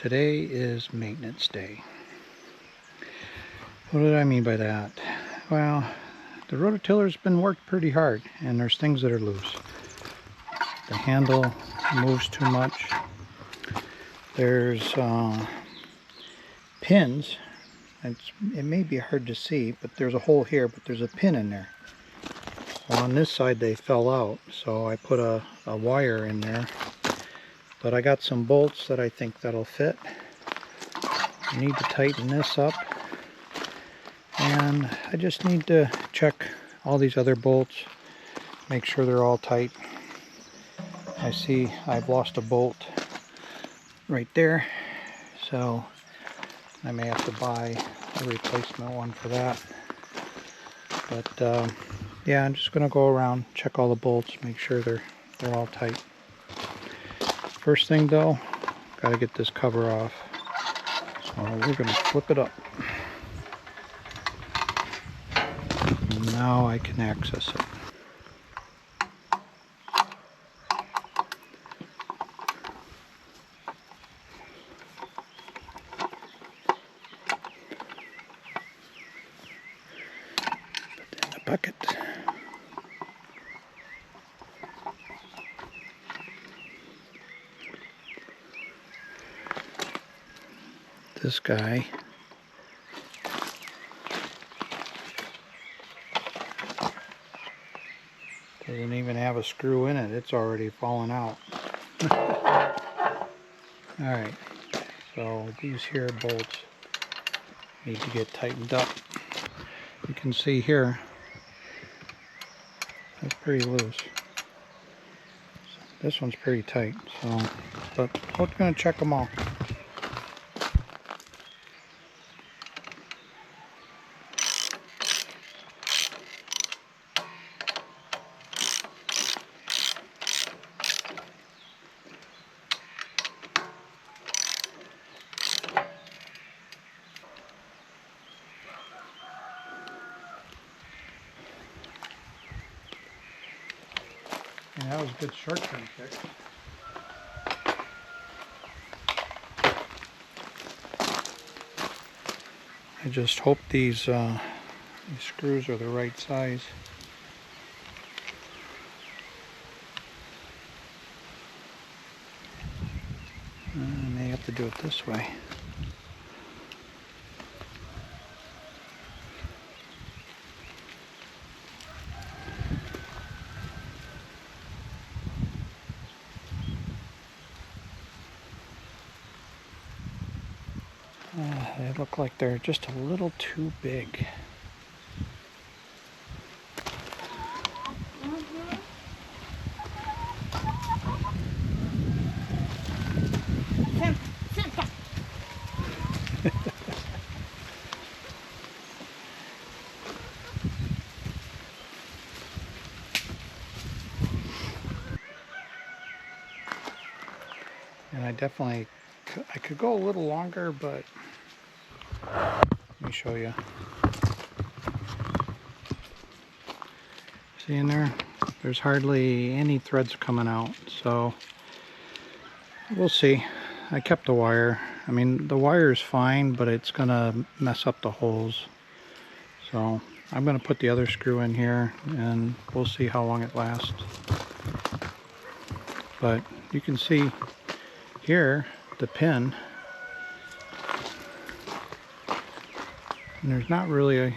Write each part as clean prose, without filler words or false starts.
Today is maintenance day. What did I mean by that? Well, the rototiller's been worked pretty hard, and there's things that are loose. The handle moves too much. There's pins. It may be hard to see, but there's a hole here, but there's a pin in there. Well, on this side they fell out, so I put a wire in there. But I got some bolts that I think that'll fit. I need to tighten this up. And I just need to check all these other bolts, make sure they're all tight. I see I've lost a bolt right there, so I may have to buy a replacement one for that. But yeah, I'm just going to go around, check all the bolts, make sure they're all tight. First thing though, got to get this cover off. So we're going to flip it up. And now I can access it. Put it in the bucket. This guy doesn't even have a screw in it. It's already fallen out. Alright, so these here bolts need to get tightened up. You can see here, it's pretty loose. This one's pretty tight, so, but we're going to check them all. And that was a good short-term fix. I just hope these screws are the right size. I may have to do it this way. They look like they're just a little too big. And I could go a little longer, but let me show you. See in there? There's hardly any threads coming out, so we'll see. I kept the wire. I mean, the wire is fine, but it's gonna mess up the holes. So I'm gonna put the other screw in here and we'll see how long it lasts. But you can see here the pin, and there's not really,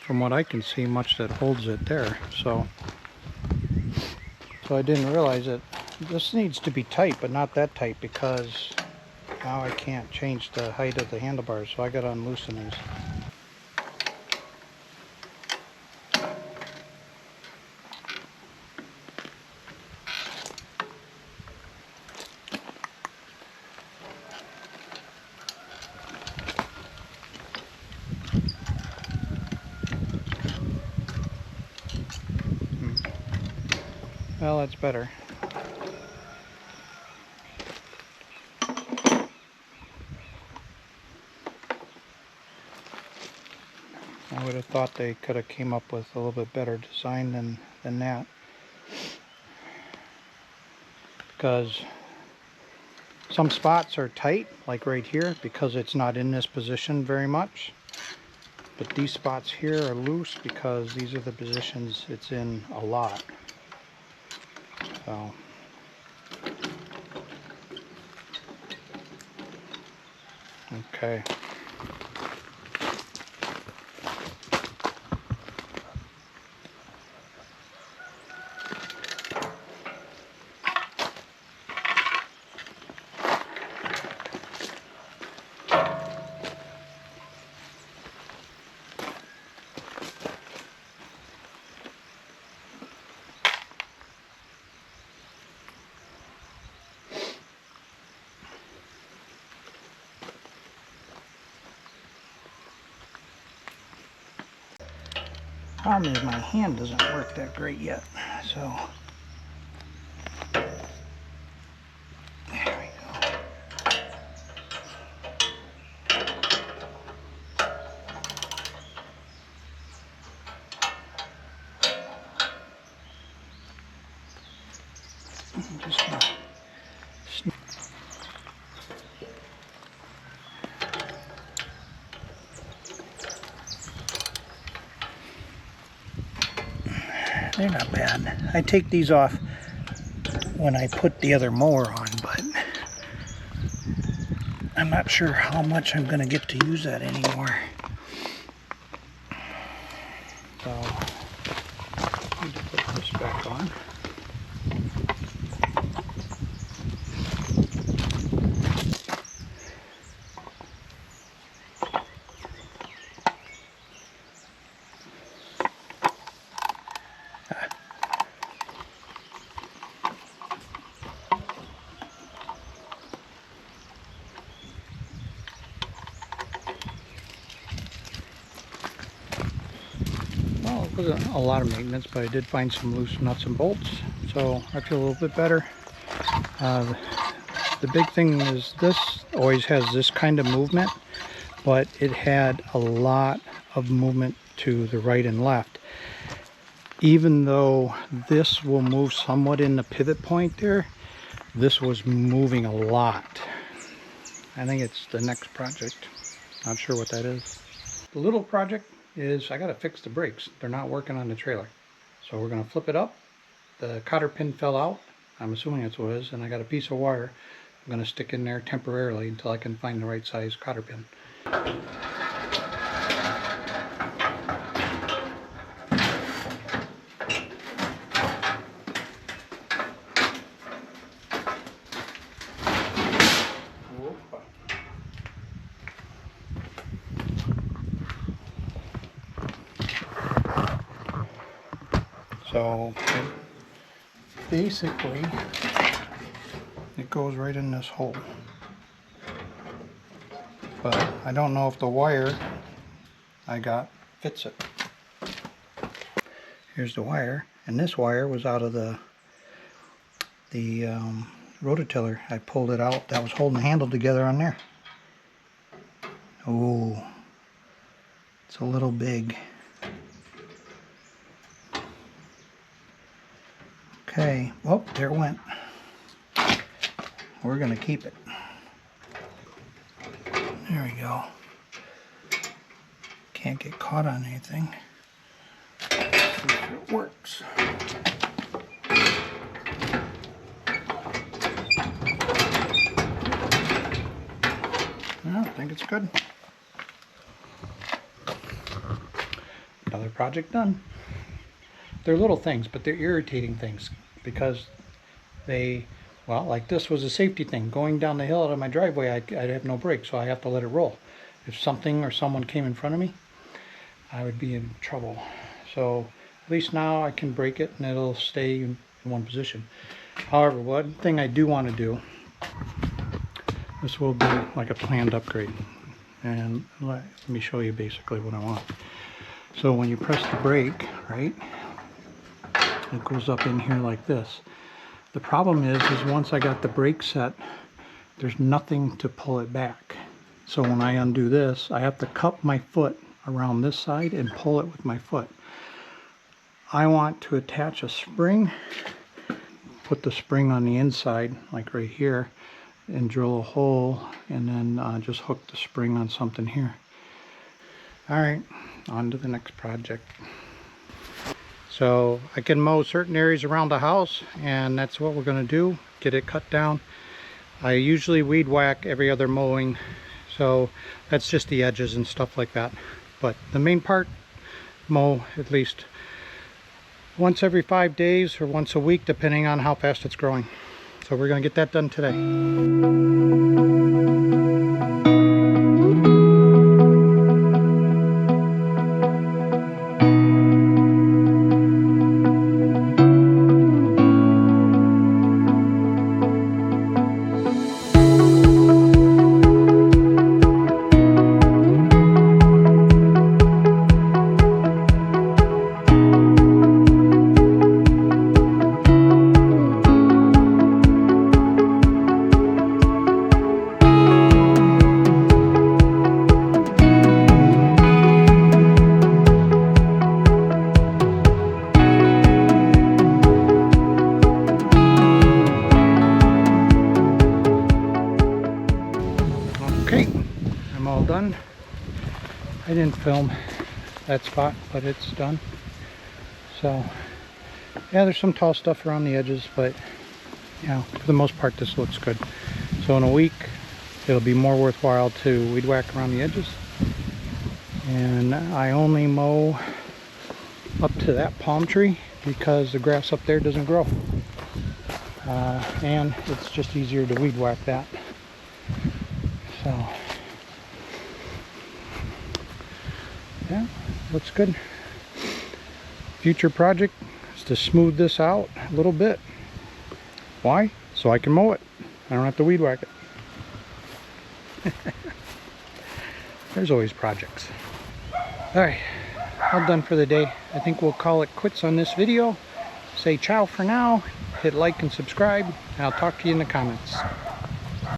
from what I can see, much that holds it there. So I didn't realize it. This needs to be tight, but not that tight, because now I can't change the height of the handlebars, so I gotta unloosen these. Well, that's better. I would have thought they could have came up with a little bit better design than that. Because Some spots are tight, like right here, because it's not in this position very much. But these spots here are loose because these are the positions it's in a lot. So okay. Problem is my hand doesn't work that great yet, so there we go. I'm just gonna they're not bad. I take these off when I put the other mower on, but I'm not sure how much I'm going to get to use that anymore. So, I need to put this back on. Well, it wasn't a lot of maintenance, but I did find some loose nuts and bolts, so I feel a little bit better. The big thing is this always has this kind of movement, but it had a lot of movement to the right and left. Even though this will move somewhat in the pivot point there, this was moving a lot. I think it's the next project. Not sure what that is. The little project is I got to fix the brakes. They're not working on the trailer. So we're going to flip it up. The cotter pin fell out. I'm assuming that's what it is. And I got a piece of wire I'm going to stick in there temporarily until I can find the right size cotter pin. So basically it goes right in this hole, but I don't know if the wire I got fits it. Here's the wire, and this wire was out of the Rototiller. I pulled it out. That was holding the handle together on there. Oh, it's a little big. Okay, well, there it went. We're going to keep it. There we go. Can't get caught on anything. Let's see if it works. I think it's good. Another project done. They're little things, but they're irritating things because they, well, like this was a safety thing. Going down the hill out of my driveway, I'd have no brakes, so I have to let it roll. If something or someone came in front of me, I would be in trouble. So at least now I can brake it and it'll stay in one position. However, one thing I do want to do, this will be like a planned upgrade. And let me show you basically what I want. So when you press the brake, right, it goes up in here like this. The problem is once I got the brake set, there's nothing to pull it back. So when I undo this, I have to cup my foot around this side and pull it with my foot. I want to attach a spring, put the spring on the inside, like right here, and drill a hole and then just hook the spring on something here. Alright, on to the next project. So I can mow certain areas around the house, and that's what we're going to do, get it cut down. I usually weed whack every other mowing, so that's just the edges and stuff like that. But the main part, mow at least once every 5 days or once a week, depending on how fast it's growing. So we're going to get that done today. Okay, I'm all done. I didn't film that spot, but it's done. So yeah, there's some tall stuff around the edges, but you know, for the most part this looks good. So in a week it'll be more worthwhile to weed whack around the edges, and I only mow up to that palm tree because the grass up there doesn't grow, and it's just easier to weed whack that. So yeah, looks good. Future project is to smooth this out a little bit. Why? So I can mow it. I don't have to weed whack it. There's always projects. Alright, all done for the day. I think we'll call it quits on this video. Say ciao for now. Hit like and subscribe, and I'll talk to you in the comments.